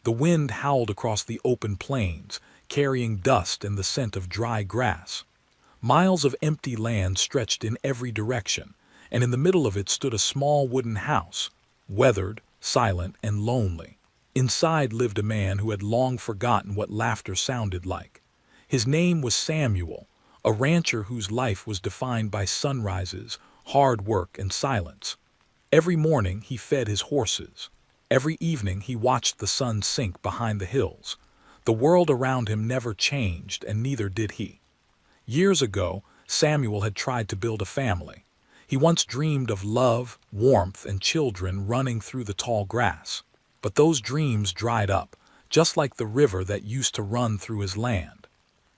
The wind howled across the open plains, carrying dust and the scent of dry grass. Miles of empty land stretched in every direction, and in the middle of it stood a small wooden house, weathered, silent, and lonely. Inside lived a man who had long forgotten what laughter sounded like. His name was Samuel, a rancher whose life was defined by sunrises, hard work, and silence. Every morning he fed his horses. Every evening he watched the sun sink behind the hills. The world around him never changed, and neither did he. Years ago, Samuel had tried to build a family. He once dreamed of love, warmth, and children running through the tall grass. But those dreams dried up, just like the river that used to run through his land.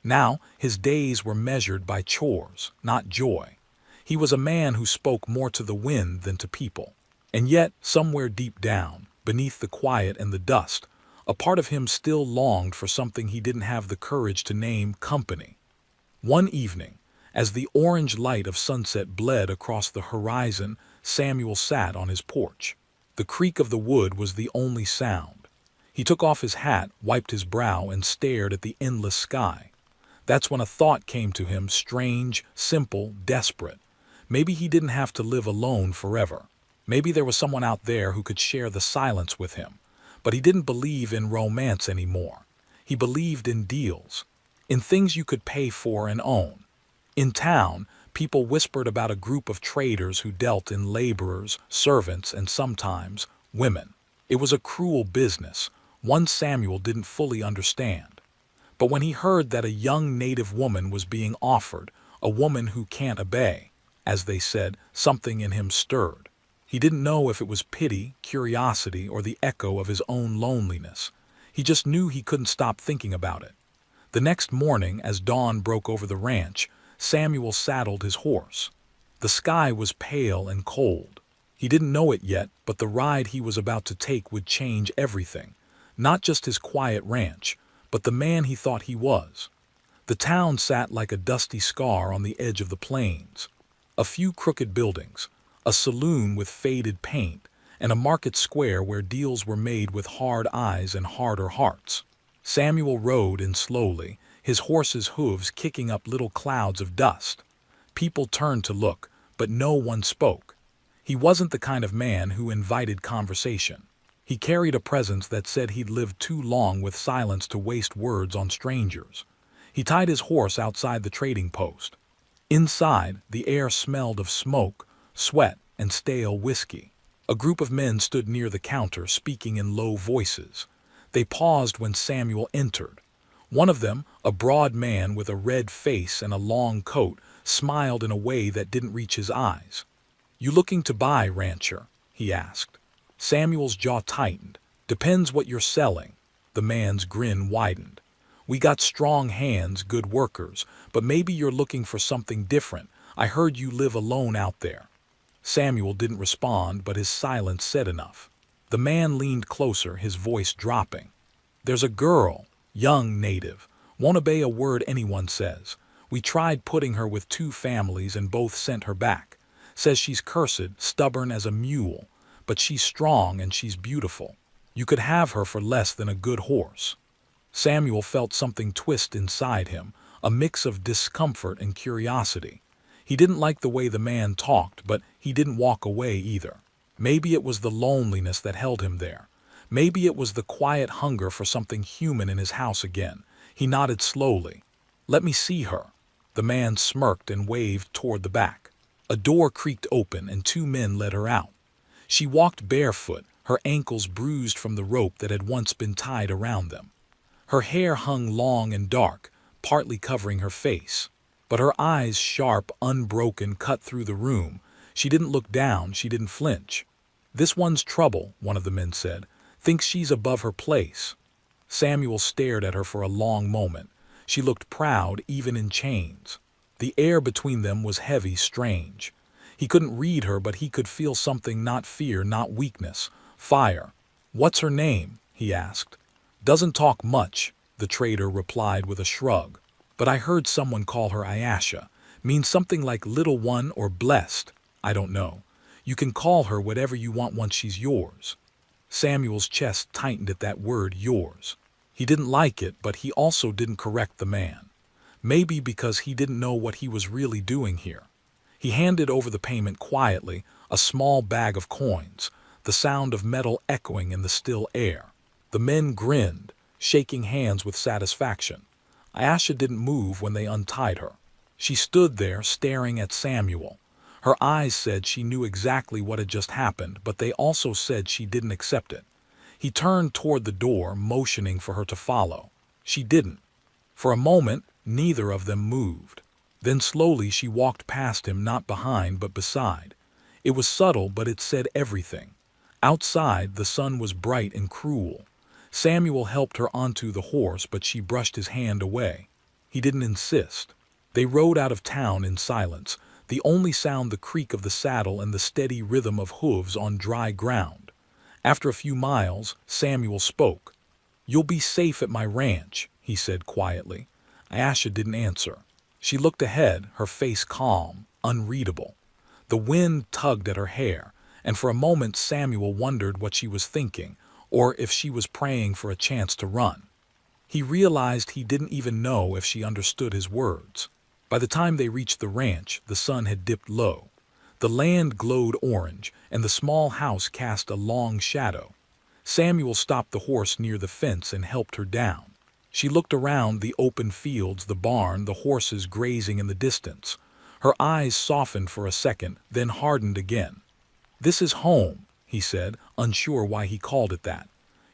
Now, his days were measured by chores, not joy. He was a man who spoke more to the wind than to people. And yet, somewhere deep down, beneath the quiet and the dust, a part of him still longed for something he didn't have the courage to name company. One evening, as the orange light of sunset bled across the horizon, Samuel sat on his porch. The creak of the wood was the only sound. He took off his hat, wiped his brow, and stared at the endless sky. That's when a thought came to him, strange, simple, desperate. Maybe he didn't have to live alone forever. Maybe there was someone out there who could share the silence with him. But he didn't believe in romance anymore. He believed in deals, in things you could pay for and own. In town, people whispered about a group of traders who dealt in laborers, servants, and sometimes women. It was a cruel business, one Samuel didn't fully understand. But when he heard that a young native woman was being offered, a woman who can't obey, as they said, something in him stirred. He didn't know if it was pity, curiosity, or the echo of his own loneliness. He just knew he couldn't stop thinking about it. The next morning, as dawn broke over the ranch, Samuel saddled his horse. The sky was pale and cold. He didn't know it yet, but the ride he was about to take would change everything. Not just his quiet ranch, but the man he thought he was. The town sat like a dusty scar on the edge of the plains. A few crooked buildings, a saloon with faded paint, and a market square where deals were made with hard eyes and harder hearts. Samuel rode in slowly, his horse's hooves kicking up little clouds of dust. People turned to look, but no one spoke. He wasn't the kind of man who invited conversation. He carried a presence that said he'd lived too long with silence to waste words on strangers. He tied his horse outside the trading post. Inside, the air smelled of smoke, sweat, and stale whiskey. A group of men stood near the counter, speaking in low voices. They paused when Samuel entered. One of them, a broad man with a red face and a long coat, smiled in a way that didn't reach his eyes. "You looking to buy, rancher?" he asked. Samuel's jaw tightened. "Depends what you're selling." The man's grin widened. "We got strong hands, good workers, but maybe you're looking for something different. I heard you live alone out there." Samuel didn't respond, but his silence said enough. The man leaned closer, his voice dropping. "There's a girl, young native, won't obey a word anyone says. We tried putting her with 2 families and both sent her back. Says she's cursed, stubborn as a mule, but she's strong and she's beautiful. You could have her for less than a good horse." Samuel felt something twist inside him, a mix of discomfort and curiosity. He didn't like the way the man talked, but he didn't walk away either. Maybe it was the loneliness that held him there. Maybe it was the quiet hunger for something human in his house again. He nodded slowly. "Let me see her." The man smirked and waved toward the back. A door creaked open and 2 men led her out. She walked barefoot, her ankles bruised from the rope that had once been tied around them. Her hair hung long and dark, partly covering her face. But her eyes, sharp, unbroken, cut through the room. She didn't look down, she didn't flinch. "This one's trouble," one of the men said. "Thinks she's above her place." Samuel stared at her for a long moment. She looked proud, even in chains. The air between them was heavy, strange. He couldn't read her, but he could feel something, not fear, not weakness. Fire. "What's her name?" he asked. "Doesn't talk much," the trader replied with a shrug. "But I heard someone call her Ayasha. Means something like little one or blessed. I don't know. You can call her whatever you want once she's yours." Samuel's chest tightened at that word, yours. He didn't like it, but he also didn't correct the man. Maybe because he didn't know what he was really doing here. He handed over the payment quietly, a small bag of coins, the sound of metal echoing in the still air. The men grinned, shaking hands with satisfaction. Ayesha didn't move when they untied her. She stood there staring at Samuel. Her eyes said she knew exactly what had just happened, but they also said she didn't accept it. He turned toward the door, motioning for her to follow. She didn't. For a moment, neither of them moved. Then slowly she walked past him, not behind but beside. It was subtle, but it said everything. Outside, the sun was bright and cruel. Samuel helped her onto the horse, but she brushed his hand away. He didn't insist. They rode out of town in silence, the only sound the creak of the saddle and the steady rhythm of hooves on dry ground. After a few miles, Samuel spoke. "You'll be safe at my ranch," he said quietly. Ayesha didn't answer. She looked ahead, her face calm, unreadable. The wind tugged at her hair, and for a moment Samuel wondered what she was thinking, or if she was praying for a chance to run. He realized he didn't even know if she understood his words. By the time they reached the ranch, the sun had dipped low. The land glowed orange, and the small house cast a long shadow. Samuel stopped the horse near the fence and helped her down. She looked around the open fields, the barn, the horses grazing in the distance. Her eyes softened for a second, then hardened again. "This is home," he said, unsure why he called it that.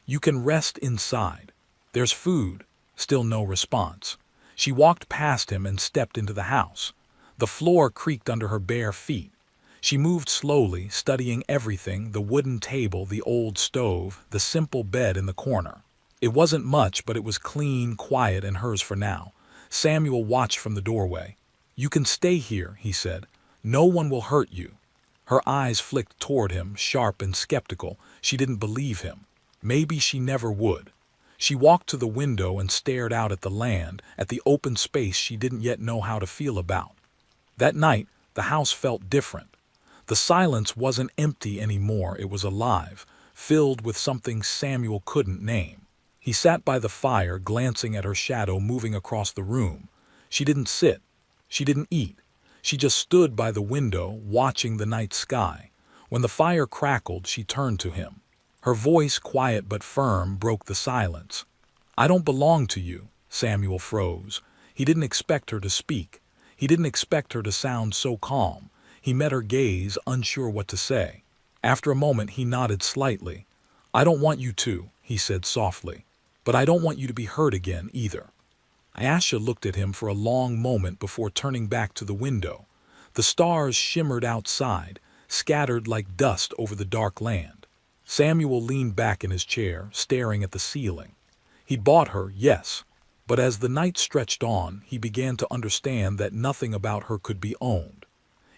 "You can rest inside. There's food." Still no response. She walked past him and stepped into the house. The floor creaked under her bare feet. She moved slowly, studying everything, the wooden table, the old stove, the simple bed in the corner. It wasn't much, but it was clean, quiet, and hers for now. Samuel watched from the doorway. "You can stay here," he said. "No one will hurt you." Her eyes flicked toward him, sharp and skeptical. She didn't believe him. Maybe she never would. She walked to the window and stared out at the land, at the open space she didn't yet know how to feel about. That night, the house felt different. The silence wasn't empty anymore, it was alive, filled with something Samuel couldn't name. He sat by the fire, glancing at her shadow moving across the room. She didn't sit. She didn't eat. She just stood by the window, watching the night sky. When the fire crackled, she turned to him. Her voice, quiet but firm, broke the silence. "I don't belong to you." Samuel froze. He didn't expect her to speak. He didn't expect her to sound so calm. He met her gaze, unsure what to say. After a moment, he nodded slightly. "I don't want you to," he said softly. "But I don't want you to be hurt again, either." Ayesha looked at him for a long moment before turning back to the window. The stars shimmered outside, scattered like dust over the dark land. Samuel leaned back in his chair, staring at the ceiling. He'd bought her, yes, but as the night stretched on, he began to understand that nothing about her could be owned.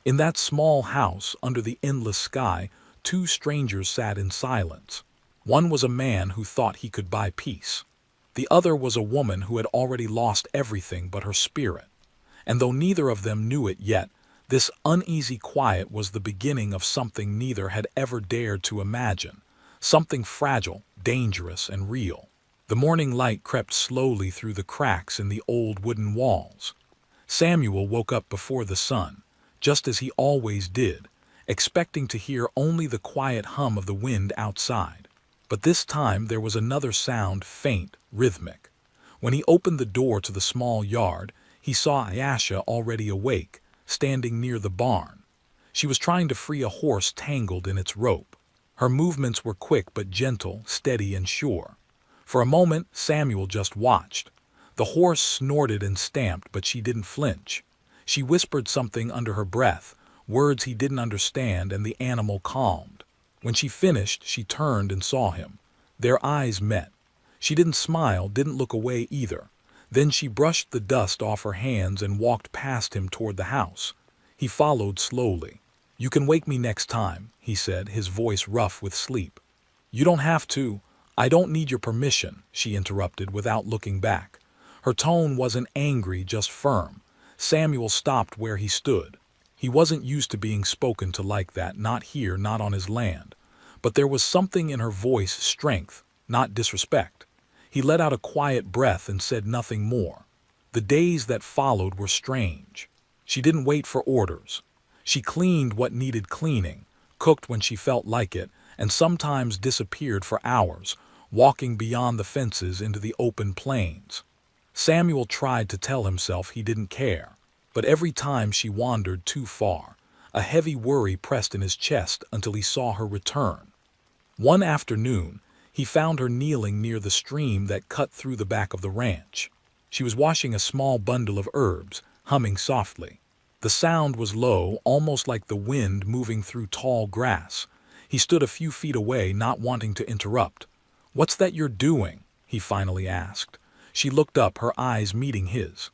In that small house, under the endless sky, two strangers sat in silence. One was a man who thought he could buy peace. The other was a woman who had already lost everything but her spirit. And though neither of them knew it yet, this uneasy quiet was the beginning of something neither had ever dared to imagine, something fragile, dangerous, and real. The morning light crept slowly through the cracks in the old wooden walls. Samuel woke up before the sun, just as he always did, expecting to hear only the quiet hum of the wind outside. But this time there was another sound, faint, rhythmic. When he opened the door to the small yard, he saw Ayesha already awake, standing near the barn. She was trying to free a horse tangled in its rope. Her movements were quick but gentle, steady and sure. For a moment, Samuel just watched. The horse snorted and stamped, but she didn't flinch. She whispered something under her breath, words he didn't understand, and the animal calmed. When she finished, she turned and saw him. Their eyes met. She didn't smile, didn't look away either. Then she brushed the dust off her hands and walked past him toward the house. He followed slowly. "You can wake me next time," he said, his voice rough with sleep. "You don't have to. I don't need your permission," she interrupted without looking back. Her tone wasn't angry, just firm. Samuel stopped where he stood. He wasn't used to being spoken to like that, not here, not on his land. but there was something in her voice, strength, not disrespect. He let out a quiet breath and said nothing more. The days that followed were strange. She didn't wait for orders. She cleaned what needed cleaning, cooked when she felt like it, and sometimes disappeared for hours, walking beyond the fences into the open plains. Samuel tried to tell himself he didn't care, but every time she wandered too far, a heavy worry pressed in his chest until he saw her return. One afternoon, he found her kneeling near the stream that cut through the back of the ranch. She was washing a small bundle of herbs, humming softly. The sound was low, almost like the wind moving through tall grass. He stood a few feet away, not wanting to interrupt. "What's that you're doing?" he finally asked. She looked up, her eyes meeting his.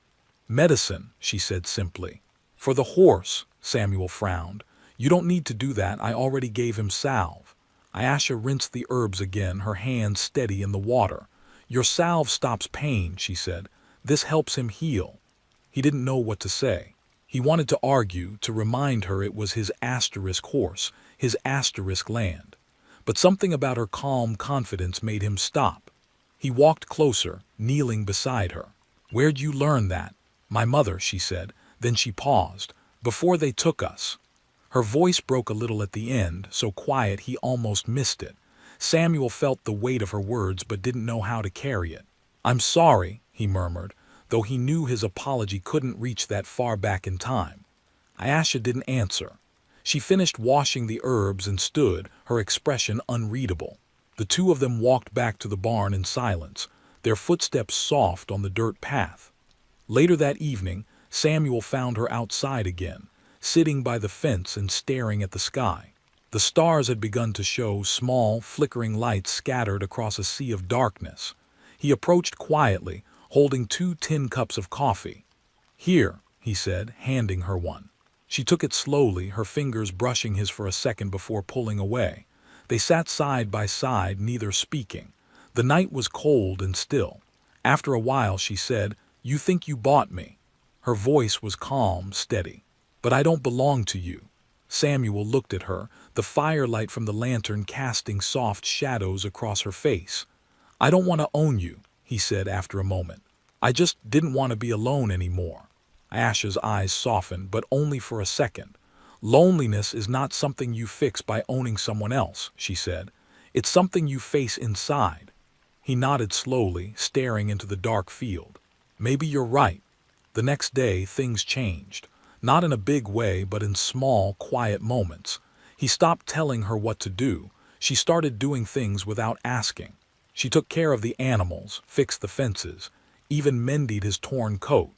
"Medicine," she said simply. "For the horse," Samuel frowned. "You don't need to do that, I already gave him salve." Ayesha rinsed the herbs again, her hands steady in the water. "Your salve stops pain," she said. "This helps him heal." He didn't know what to say. He wanted to argue, to remind her it was his asterisk horse, his asterisk land. But something about her calm confidence made him stop. He walked closer, kneeling beside her. "Where'd you learn that?" "My mother," she said. Then she paused. "Before they took us." Her voice broke a little at the end, so quiet he almost missed it. Samuel felt the weight of her words but didn't know how to carry it. "I'm sorry," he murmured, though he knew his apology couldn't reach that far back in time. Ayesha didn't answer. She finished washing the herbs and stood, her expression unreadable. The two of them walked back to the barn in silence, their footsteps soft on the dirt path. Later that evening, Samuel found her outside again, sitting by the fence and staring at the sky. The stars had begun to show, small, flickering lights scattered across a sea of darkness. He approached quietly, holding 2 tin cups of coffee. "Here," he said, handing her one. She took it slowly, her fingers brushing his for a second before pulling away. They sat side by side, neither speaking. The night was cold and still. After a while she said, "You think you bought me." Her voice was calm, steady. "But I don't belong to you." Samuel looked at her, the firelight from the lantern casting soft shadows across her face. "I don't want to own you," he said after a moment. "I just didn't want to be alone anymore." Ayesha's eyes softened, but only for a second. "Loneliness is not something you fix by owning someone else," she said. "It's something you face inside." He nodded slowly, staring into the dark field. "Maybe you're right." The next day, things changed. Not in a big way, but in small, quiet moments. He stopped telling her what to do. She started doing things without asking. She took care of the animals, fixed the fences, even mended his torn coat.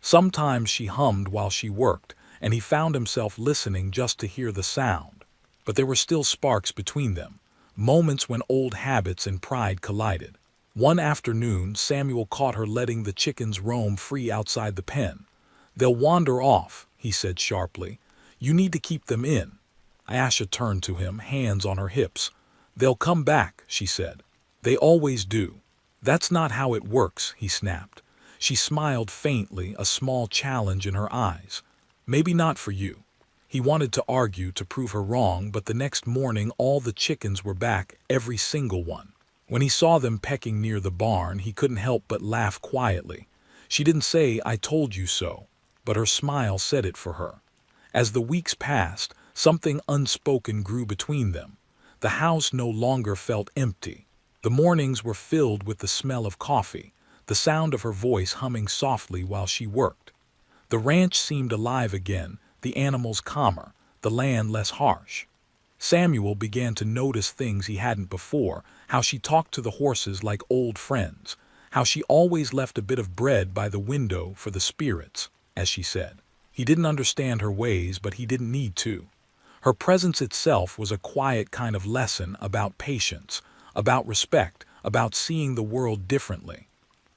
Sometimes she hummed while she worked, and he found himself listening just to hear the sound. But there were still sparks between them, moments when old habits and pride collided. One afternoon, Samuel caught her letting the chickens roam free outside the pen. "They'll wander off," he said sharply. "You need to keep them in." Ayesha turned to him, hands on her hips. "They'll come back," she said. "They always do." "That's not how it works," he snapped. She smiled faintly, a small challenge in her eyes. "Maybe not for you." He wanted to argue, to prove her wrong, but the next morning all the chickens were back, every single one. When he saw them pecking near the barn, he couldn't help but laugh quietly. She didn't say, "I told you so," but her smile said it for her. As the weeks passed, something unspoken grew between them. The house no longer felt empty. The mornings were filled with the smell of coffee, the sound of her voice humming softly while she worked. The ranch seemed alive again, the animals calmer, the land less harsh. Samuel began to notice things he hadn't before, how she talked to the horses like old friends, how she always left a bit of bread by the window for the spirits, as she said. He didn't understand her ways, but he didn't need to. Her presence itself was a quiet kind of lesson about patience, about respect, about seeing the world differently.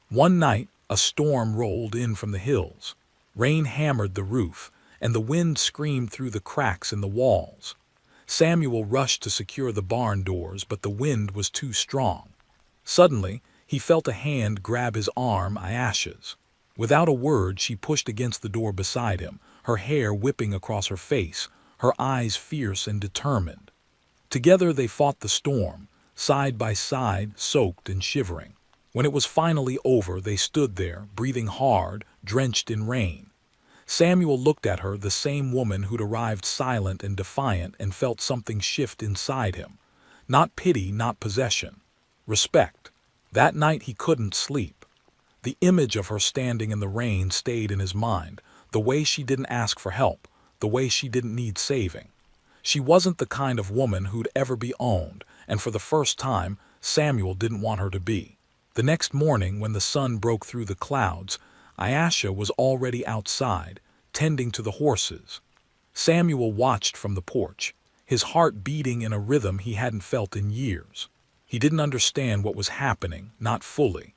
One night, a storm rolled in from the hills. Rain hammered the roof, and the wind screamed through the cracks in the walls. Samuel rushed to secure the barn doors, but the wind was too strong. Suddenly, he felt a hand grab his arm, Ayesha's. Without a word, she pushed against the door beside him, her hair whipping across her face, her eyes fierce and determined. Together they fought the storm, side by side, soaked and shivering. When it was finally over, they stood there, breathing hard, drenched in rain. Samuel looked at her, the same woman who'd arrived silent and defiant, and felt something shift inside him. Not pity, not possession. Respect. That night he couldn't sleep. The image of her standing in the rain stayed in his mind, the way she didn't ask for help, the way she didn't need saving. She wasn't the kind of woman who'd ever be owned, and for the first time, Samuel didn't want her to be. The next morning, when the sun broke through the clouds, Ayesha was already outside, tending to the horses. Samuel watched from the porch, his heart beating in a rhythm he hadn't felt in years. He didn't understand what was happening, not fully.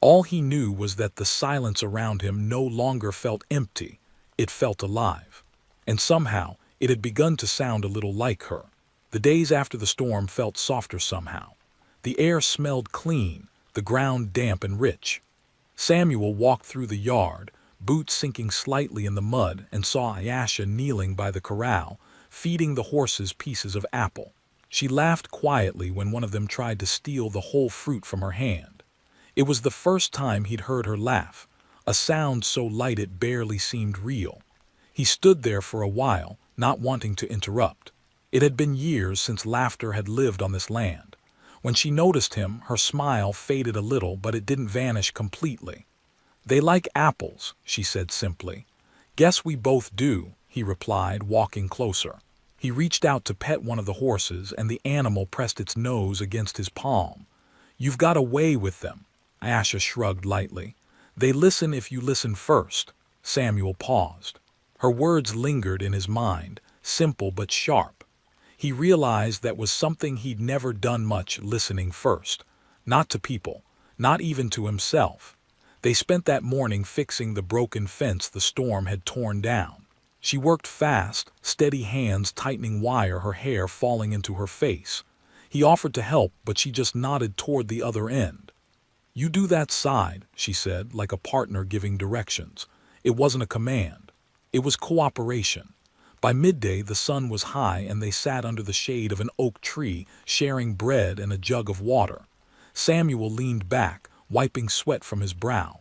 All he knew was that the silence around him no longer felt empty, it felt alive. And somehow, it had begun to sound a little like her. The days after the storm felt softer somehow. The air smelled clean, the ground damp and rich. Samuel walked through the yard, boots sinking slightly in the mud, and saw Ayesha kneeling by the corral, feeding the horses pieces of apple. She laughed quietly when one of them tried to steal the whole fruit from her hand. It was the first time he'd heard her laugh, a sound so light it barely seemed real. He stood there for a while, not wanting to interrupt. It had been years since laughter had lived on this land. When she noticed him, her smile faded a little, but it didn't vanish completely. "They like apples," she said simply. "Guess we both do," he replied, walking closer. He reached out to pet one of the horses, and the animal pressed its nose against his palm. "You've got a way with them," Ayesha shrugged lightly. "They listen if you listen first." Samuel paused. Her words lingered in his mind, simple but sharp. He realized that was something he'd never done much, listening first. Not to people, not even to himself. They spent that morning fixing the broken fence the storm had torn down. She worked fast, steady hands tightening wire, her hair falling into her face. He offered to help, but she just nodded toward the other end. "You do that side," she said, like a partner giving directions. It wasn't a command. It was cooperation. By midday the sun was high and they sat under the shade of an oak tree, sharing bread and a jug of water. Samuel leaned back, wiping sweat from his brow.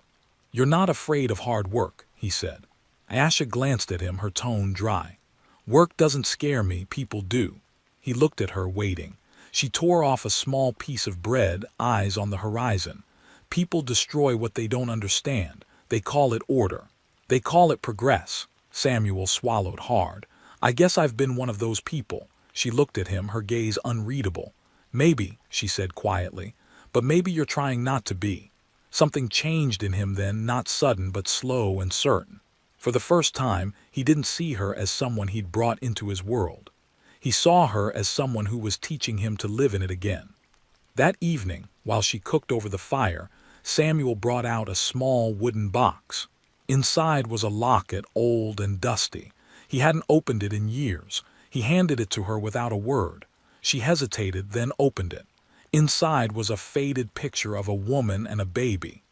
"You're not afraid of hard work," he said. Ayesha glanced at him, her tone dry. "Work doesn't scare me, people do." He looked at her, waiting. She tore off a small piece of bread, eyes on the horizon. "People destroy what they don't understand. They call it order. They call it progress." Samuel swallowed hard. "I guess I've been one of those people." She looked at him, her gaze unreadable. "Maybe," she said quietly, "but maybe you're trying not to be." Something changed in him then, not sudden but slow and certain. For the first time, he didn't see her as someone he'd brought into his world. He saw her as someone who was teaching him to live in it again. That evening, while she cooked over the fire, Samuel brought out a small wooden box. Inside was a locket, old and dusty. He hadn't opened it in years. He handed it to her without a word. She hesitated, then opened it. Inside was a faded picture of a woman and a baby.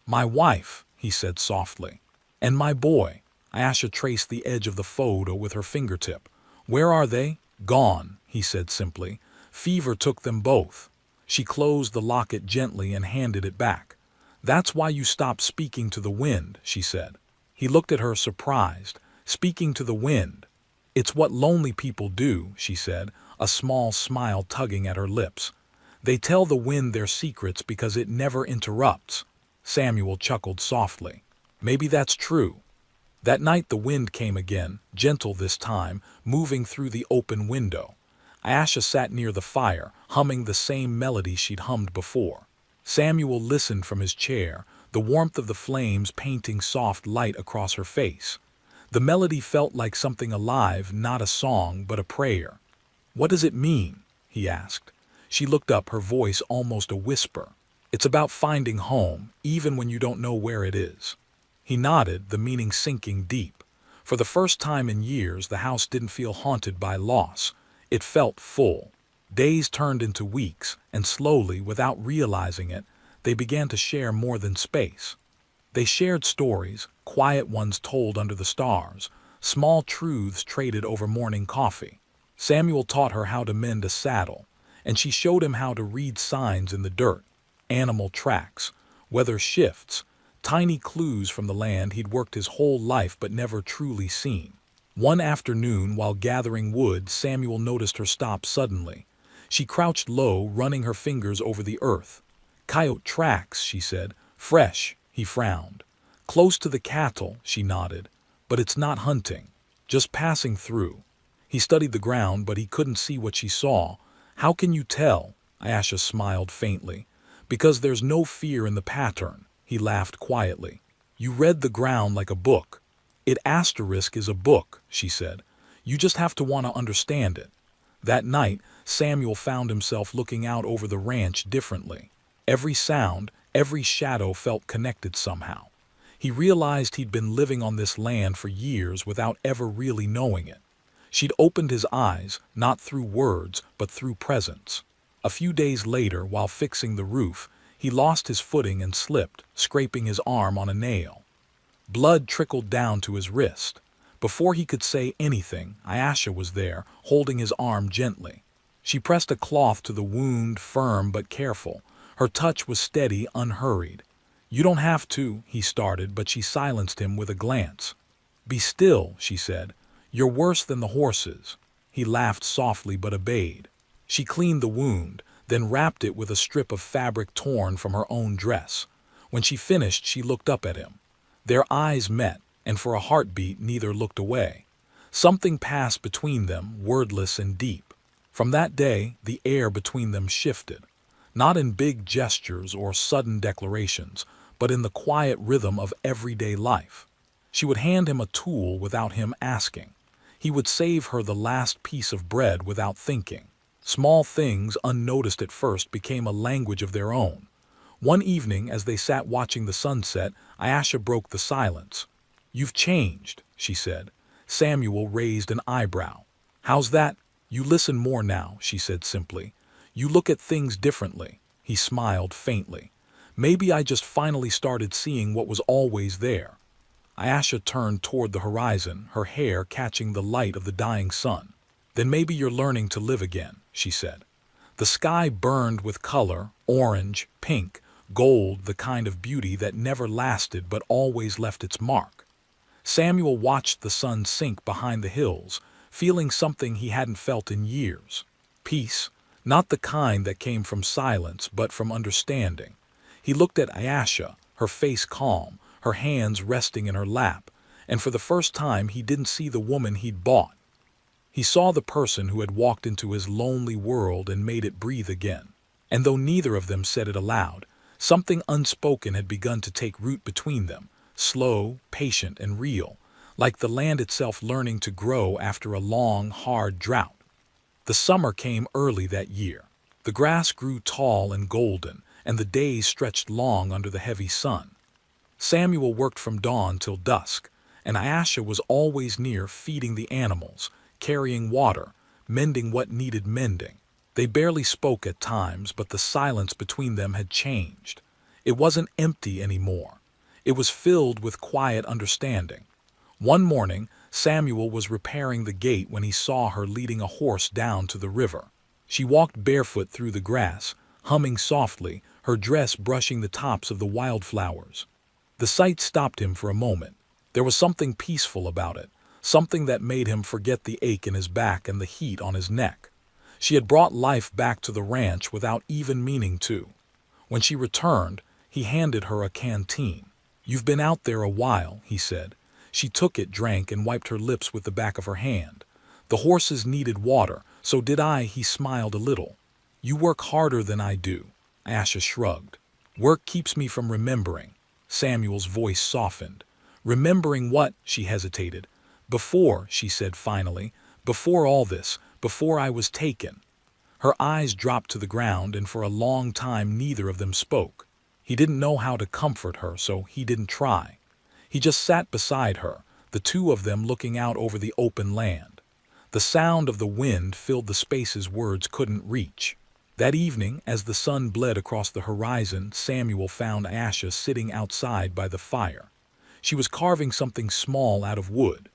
"My wife," he said softly. "And my boy." Ayesha traced the edge of the photo with her fingertip. "Where are they?" "Gone," he said simply. "Fever took them both." She closed the locket gently and handed it back. "That's why you stopped speaking to the wind," she said. He looked at her, surprised. "Speaking to the wind." "It's what lonely people do," she said, a small smile tugging at her lips. "They tell the wind their secrets because it never interrupts." Samuel chuckled softly. "Maybe that's true." That night the wind came again, gentle this time, moving through the open window. Ayesha sat near the fire, humming the same melody she'd hummed before. Samuel listened from his chair, the warmth of the flames painting soft light across her face. The melody felt like something alive, not a song, but a prayer. "What does it mean?" he asked. She looked up, her voice almost a whisper. "It's about finding home, even when you don't know where it is." He nodded, the meaning sinking deep. For the first time in years, the house didn't feel haunted by loss. It felt full. Days turned into weeks, and slowly, without realizing it, they began to share more than space. They shared stories, quiet ones told under the stars, small truths traded over morning coffee. Samuel taught her how to mend a saddle, and she showed him how to read signs in the dirt, animal tracks, weather shifts, tiny clues from the land he'd worked his whole life but never truly seen. One afternoon, while gathering wood, Samuel noticed her stop suddenly. She crouched low, running her fingers over the earth. "Coyote tracks," she said. "Fresh," he frowned. "Close to the cattle," she nodded. "But it's not hunting. Just passing through." He studied the ground, but he couldn't see what she saw. "How can you tell?" Ayesha smiled faintly. "Because there's no fear in the pattern," he laughed quietly. "You read the ground like a book." "It asterisk is a book," she said. "You just have to want to understand it." That night, Samuel found himself looking out over the ranch differently. Every sound, every shadow felt connected somehow. He realized he'd been living on this land for years without ever really knowing it. She'd opened his eyes, not through words, but through presence. A few days later, while fixing the roof, he lost his footing and slipped, scraping his arm on a nail. Blood trickled down to his wrist. Before he could say anything, Ayesha was there, holding his arm gently. She pressed a cloth to the wound, firm but careful. Her touch was steady, unhurried. "You don't have to," he started, but she silenced him with a glance. "Be still," she said. "You're worse than the horses." He laughed softly but obeyed. She cleaned the wound, then wrapped it with a strip of fabric torn from her own dress. When she finished, she looked up at him. Their eyes met, and for a heartbeat neither looked away. Something passed between them, wordless and deep. From that day, the air between them shifted. Not in big gestures or sudden declarations, but in the quiet rhythm of everyday life. She would hand him a tool without him asking. He would save her the last piece of bread without thinking. Small things, unnoticed at first, became a language of their own. One evening, as they sat watching the sunset, Ayesha broke the silence. "You've changed," she said. Samuel raised an eyebrow. "How's that?" "You listen more now," she said simply. "You look at things differently." He smiled faintly. "Maybe I just finally started seeing what was always there." Ayesha turned toward the horizon, her hair catching the light of the dying sun. "Then maybe you're learning to live again," she said. The sky burned with color, orange, pink, gold, the kind of beauty that never lasted but always left its mark. Samuel watched the sun sink behind the hills, feeling something he hadn't felt in years. Peace, not the kind that came from silence but from understanding. He looked at Ayesha, her face calm, her hands resting in her lap, and for the first time he didn't see the woman he'd bought. He saw the person who had walked into his lonely world and made it breathe again. And though neither of them said it aloud, something unspoken had begun to take root between them, slow, patient, and real, like the land itself learning to grow after a long, hard drought. The summer came early that year. The grass grew tall and golden, and the days stretched long under the heavy sun. Samuel worked from dawn till dusk, and Ayesha was always near, feeding the animals, carrying water, mending what needed mending. They barely spoke at times, but the silence between them had changed. It wasn't empty anymore. It was filled with quiet understanding. One morning, Samuel was repairing the gate when he saw her leading a horse down to the river. She walked barefoot through the grass, humming softly, her dress brushing the tops of the wildflowers. The sight stopped him for a moment. There was something peaceful about it, something that made him forget the ache in his back and the heat on his neck. She had brought life back to the ranch without even meaning to. When she returned, he handed her a canteen. "You've been out there a while," he said. She took it, drank, and wiped her lips with the back of her hand. "The horses needed water, so did I," he smiled a little. "You work harder than I do." Ayesha shrugged. "Work keeps me from remembering." Samuel's voice softened. "Remembering what?" She hesitated. "Before," she said finally. "Before all this, before I was taken." Her eyes dropped to the ground, and for a long time neither of them spoke. He didn't know how to comfort her, so he didn't try. He just sat beside her, the two of them looking out over the open land. The sound of the wind filled the spaces words couldn't reach. That evening, as the sun bled across the horizon, Samuel found Ayesha sitting outside by the fire. She was carving something small out of wood.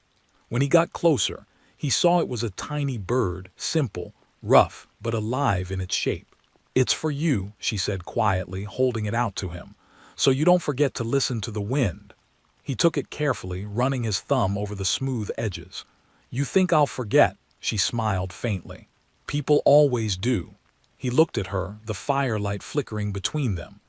When he got closer, He saw it was a tiny bird, simple, rough, but alive in its shape. "It's for you," she said quietly, holding it out to him, "so you don't forget to listen to the wind." He took it carefully, running his thumb over the smooth edges. "You think I'll forget?" She smiled faintly. "People always do." He looked at her, the firelight flickering between them.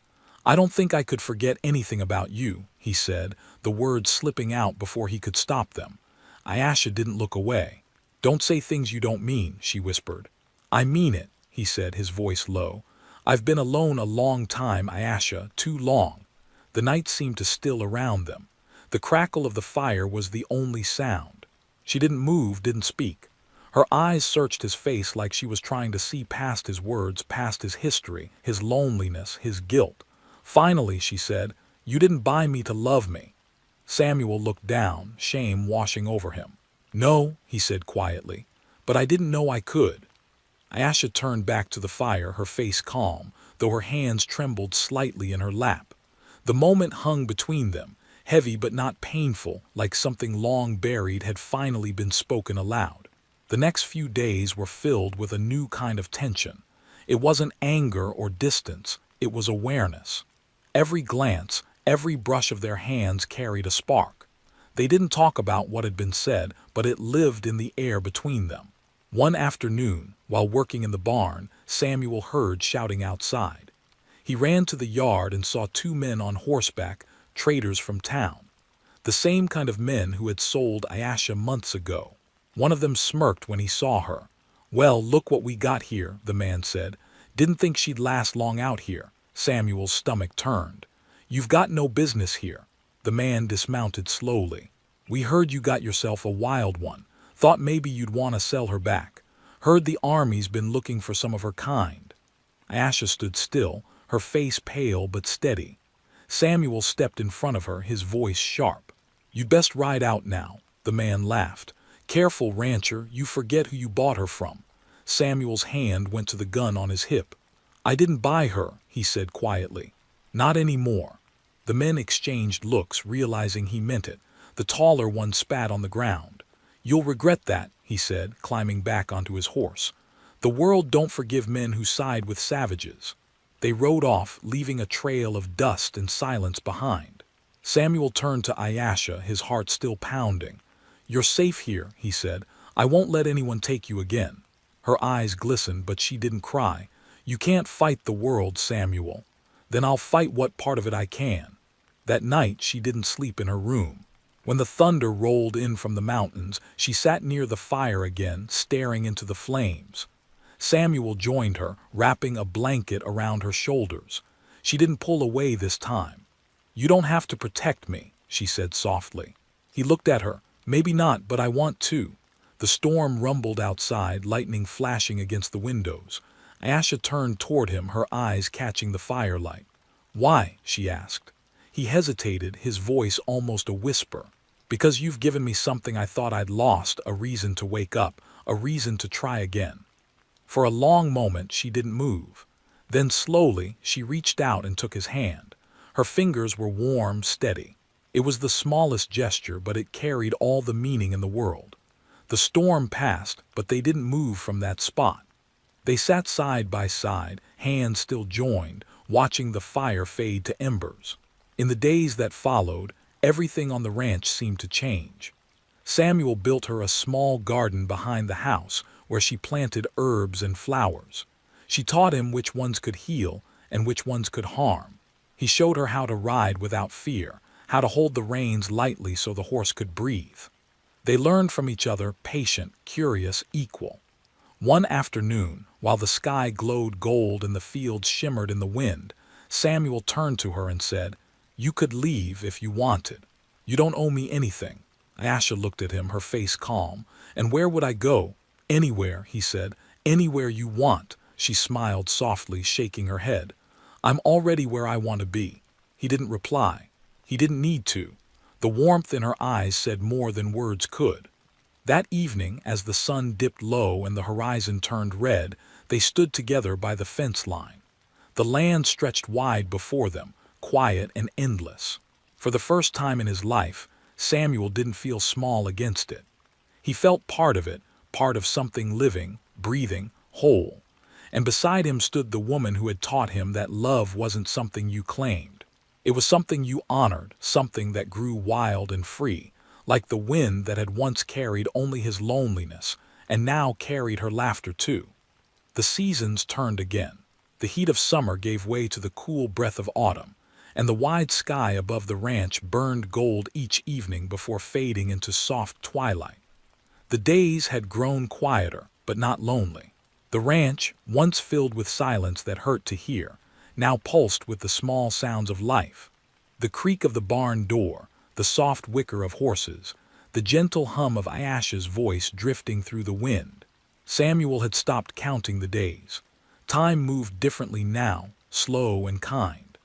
"I don't think I could forget anything about you," he said, the words slipping out before he could stop them. Ayesha didn't look away. "Don't say things you don't mean," she whispered. "I mean it," he said, his voice low. "I've been alone a long time, Ayesha, too long." The night seemed to still around them. The crackle of the fire was the only sound. She didn't move, didn't speak. Her eyes searched his face like she was trying to see past his words, past his history, his loneliness, his guilt. Finally, she said, "You didn't buy me to love me." Samuel looked down, shame washing over him. "No," he said quietly, "but I didn't know I could." Ayesha turned back to the fire, her face calm, though her hands trembled slightly in her lap. The moment hung between them, heavy but not painful, like something long buried had finally been spoken aloud. The next few days were filled with a new kind of tension. It wasn't anger or distance, it was awareness. Every glance, every brush of their hands carried a spark. They didn't talk about what had been said, but it lived in the air between them. One afternoon, while working in the barn, Samuel heard shouting outside. He ran to the yard and saw two men on horseback, traders from town. The same kind of men who had sold Ayesha months ago. One of them smirked when he saw her. "Well, look what we got here," the man said. "Didn't think she'd last long out here." Samuel's stomach turned. "You've got no business here." The man dismounted slowly. "We heard you got yourself a wild one. Thought maybe you'd want to sell her back. Heard the army's been looking for some of her kind." Ayesha stood still, her face pale but steady. Samuel stepped in front of her, his voice sharp. "You'd best ride out now." The man laughed. "Careful, rancher, you forget who you bought her from." Samuel's hand went to the gun on his hip. "I didn't buy her," he said quietly. "Not anymore." The men exchanged looks, realizing he meant it. The taller one spat on the ground. "You'll regret that," he said, climbing back onto his horse. "The world don't forgive men who side with savages." They rode off, leaving a trail of dust and silence behind. Samuel turned to Ayesha, his heart still pounding. "You're safe here," he said. "I won't let anyone take you again." Her eyes glistened, but she didn't cry. "You can't fight the world, Samuel." "Then I'll fight what part of it I can." That night she didn't sleep in her room. When the thunder rolled in from the mountains, she sat near the fire again, staring into the flames. Samuel joined her, wrapping a blanket around her shoulders. She didn't pull away this time. "You don't have to protect me," she said softly. He looked at her. "Maybe not, but I want to." The storm rumbled outside, lightning flashing against the windows. Ayesha turned toward him, her eyes catching the firelight. "Why?" she asked. He hesitated, his voice almost a whisper. "Because you've given me something I thought I'd lost, a reason to wake up, a reason to try again." For a long moment she didn't move. Then slowly she reached out and took his hand. Her fingers were warm, steady. It was the smallest gesture, but it carried all the meaning in the world. The storm passed, but they didn't move from that spot. They sat side by side, hands still joined, watching the fire fade to embers. In the days that followed, everything on the ranch seemed to change. Samuel built her a small garden behind the house where she planted herbs and flowers. She taught him which ones could heal and which ones could harm. He showed her how to ride without fear, how to hold the reins lightly so the horse could breathe. They learned from each other, patient, curious, equal. One afternoon, while the sky glowed gold and the fields shimmered in the wind, Samuel turned to her and said, "You could leave if you wanted. You don't owe me anything." Ayesha looked at him, her face calm. "And where would I go?" "Anywhere," he said. "Anywhere you want." She smiled softly, shaking her head. "I'm already where I want to be." He didn't reply. He didn't need to. The warmth in her eyes said more than words could. That evening, as the sun dipped low and the horizon turned red, they stood together by the fence line. The land stretched wide before them, quiet and endless. For the first time in his life, Samuel didn't feel small against it. He felt part of it, part of something living, breathing, whole. And beside him stood the woman who had taught him that love wasn't something you claimed. It was something you honored, something that grew wild and free, like the wind that had once carried only his loneliness, and now carried her laughter too. The seasons turned again. The heat of summer gave way to the cool breath of autumn, and the wide sky above the ranch burned gold each evening before fading into soft twilight. The days had grown quieter, but not lonely. The ranch, once filled with silence that hurt to hear, now pulsed with the small sounds of life. The creak of the barn door, the soft whicker of horses, the gentle hum of Ayesha's voice drifting through the wind. Samuel had stopped counting the days. Time moved differently now, slow and kind.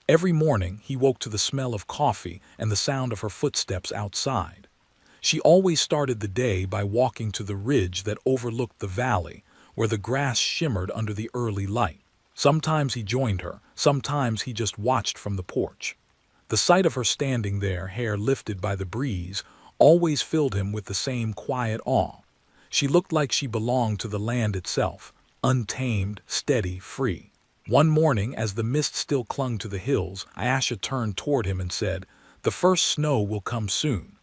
Every morning he woke to the smell of coffee and the sound of her footsteps outside. She always started the day by walking to the ridge that overlooked the valley, where the grass shimmered under the early light. Sometimes he joined her, sometimes he just watched from the porch. The sight of her standing there, hair lifted by the breeze, always filled him with the same quiet awe. She looked like she belonged to the land itself, untamed, steady, free. One morning, as the mist still clung to the hills, Ayesha turned toward him and said, "The first snow will come soon."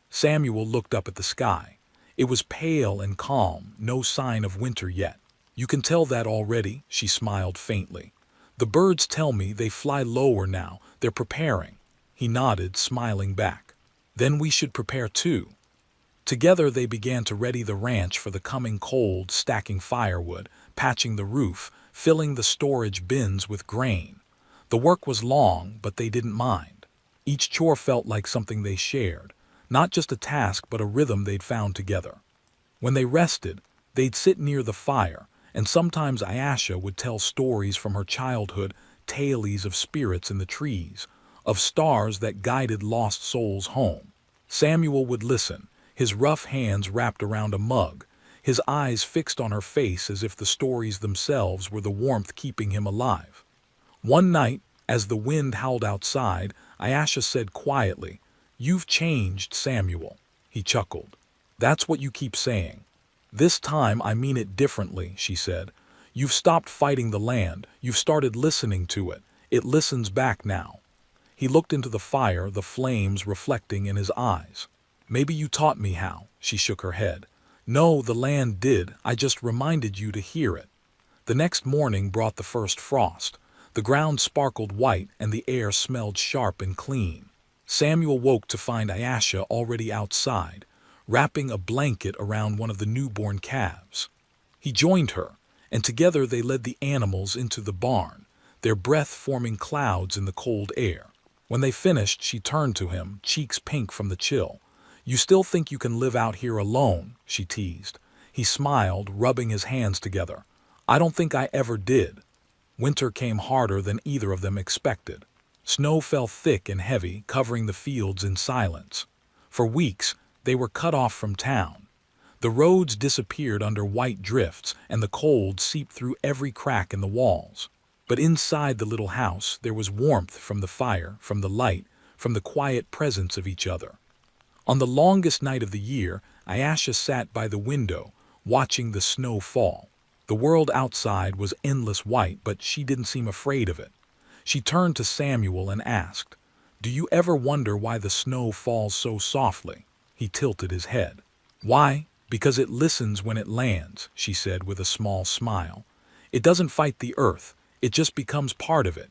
Samuel looked up at the sky. It was pale and calm, no sign of winter yet. "You can tell that already," she smiled faintly. "The birds tell me they fly lower now, they're preparing." He nodded, smiling back. "Then we should prepare too." Together they began to ready the ranch for the coming cold, stacking firewood, patching the roof, filling the storage bins with grain. The work was long, but they didn't mind. Each chore felt like something they shared, not just a task but a rhythm they'd found together. When they rested, they'd sit near the fire, and sometimes Ayesha would tell stories from her childhood, tales of spirits in the trees, of stars that guided lost souls home. Samuel would listen, his rough hands wrapped around a mug, his eyes fixed on her face as if the stories themselves were the warmth keeping him alive. One night, as the wind howled outside, Ayesha said quietly, "You've changed, Samuel." He chuckled. "That's what you keep saying." "This time I mean it differently," she said. "You've stopped fighting the land, you've started listening to it. It listens back now." He looked into the fire, the flames reflecting in his eyes. "Maybe you taught me how," she shook her head. "No, the land did, I just reminded you to hear it." The next morning brought the first frost. The ground sparkled white and the air smelled sharp and clean. Samuel woke to find Ayesha already outside, wrapping a blanket around one of the newborn calves. He joined her, and together they led the animals into the barn, their breath forming clouds in the cold air. When they finished, she turned to him, cheeks pink from the chill. "You still think you can live out here alone?" she teased. He smiled, rubbing his hands together. "I don't think I ever did." Winter came harder than either of them expected. Snow fell thick and heavy, covering the fields in silence. For weeks, they were cut off from town. The roads disappeared under white drifts, and the cold seeped through every crack in the walls. But inside the little house, there was warmth from the fire, from the light, from the quiet presence of each other. On the longest night of the year, Ayesha sat by the window, watching the snow fall. The world outside was endless white, but she didn't seem afraid of it. She turned to Samuel and asked, "Do you ever wonder why the snow falls so softly?" He tilted his head. "Why? Because it listens when it lands," she said with a small smile. "It doesn't fight the earth, it just becomes part of it."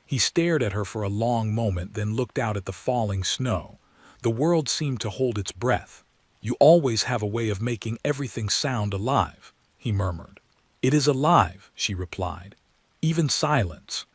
He stared at her for a long moment, then looked out at the falling snow. The world seemed to hold its breath. "You always have a way of making everything sound alive," he murmured. "It is alive," she replied. "Even silence."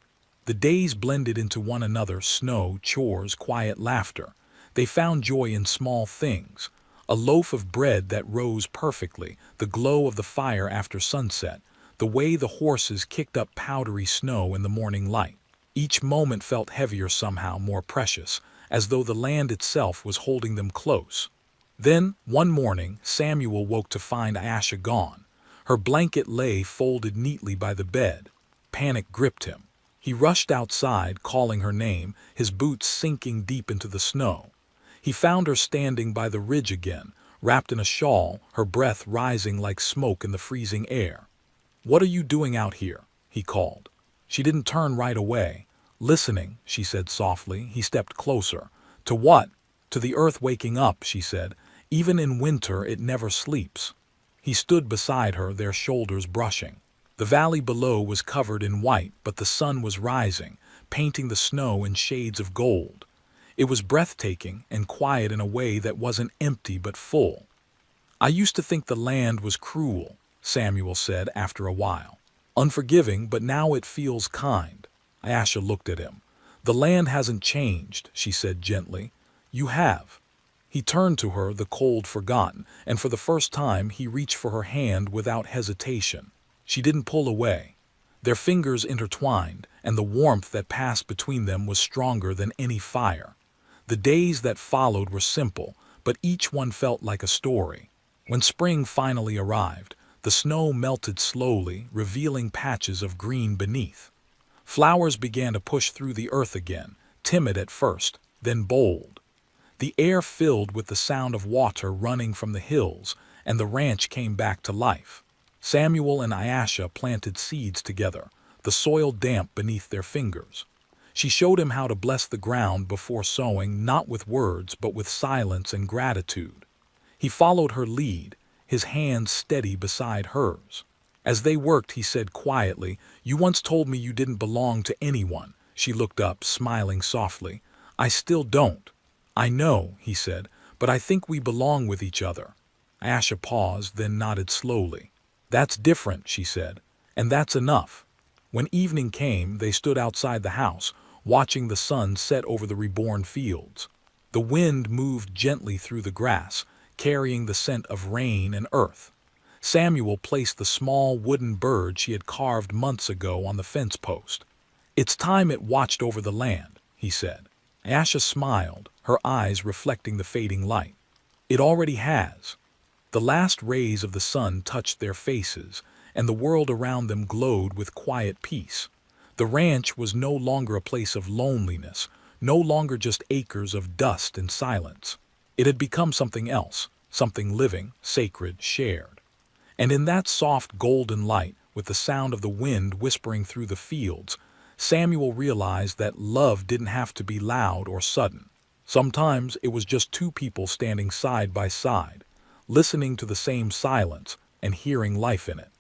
The days blended into one another, snow, chores, quiet laughter. They found joy in small things. A loaf of bread that rose perfectly, the glow of the fire after sunset, the way the horses kicked up powdery snow in the morning light. Each moment felt heavier somehow, more precious, as though the land itself was holding them close. Then, one morning, Samuel woke to find Ayesha gone. Her blanket lay folded neatly by the bed. Panic gripped him. He rushed outside, calling her name, his boots sinking deep into the snow. He found her standing by the ridge again, wrapped in a shawl, her breath rising like smoke in the freezing air. "What are you doing out here?" he called. She didn't turn right away. "Listening," she said softly. He stepped closer. "To what?" "To the earth waking up," she said. "Even in winter it never sleeps." He stood beside her, their shoulders brushing. The valley below was covered in white, but the sun was rising, painting the snow in shades of gold. It was breathtaking and quiet in a way that wasn't empty but full. "I used to think the land was cruel," Samuel said after a while. "Unforgiving, but now it feels kind." Ayesha looked at him. "The land hasn't changed," she said gently. "You have." He turned to her, the cold forgotten, and for the first time he reached for her hand without hesitation. She didn't pull away. Their fingers intertwined, and the warmth that passed between them was stronger than any fire. The days that followed were simple, but each one felt like a story. When spring finally arrived, the snow melted slowly, revealing patches of green beneath. Flowers began to push through the earth again, timid at first, then bold. The air filled with the sound of water running from the hills, and the ranch came back to life. Samuel and Ayesha planted seeds together, the soil damp beneath their fingers. She showed him how to bless the ground before sowing, not with words, but with silence and gratitude. He followed her lead, his hand steady beside hers. As they worked, he said quietly, "You once told me you didn't belong to anyone." She looked up, smiling softly. "I still don't." "I know," he said, "but I think we belong with each other." Ayesha paused, then nodded slowly. "That's different," she said, "and that's enough." When evening came, they stood outside the house, watching the sun set over the reborn fields. The wind moved gently through the grass, carrying the scent of rain and earth. Samuel placed the small wooden bird she had carved months ago on the fence post. "It's time it watched over the land," he said. Ayesha smiled, her eyes reflecting the fading light. "It already has." The last rays of the sun touched their faces, and the world around them glowed with quiet peace. The ranch was no longer a place of loneliness, no longer just acres of dust and silence. It had become something else, something living, sacred, shared. And in that soft golden light, with the sound of the wind whispering through the fields, Samuel realized that love didn't have to be loud or sudden. Sometimes it was just two people standing side by side, listening to the same silence and hearing life in it.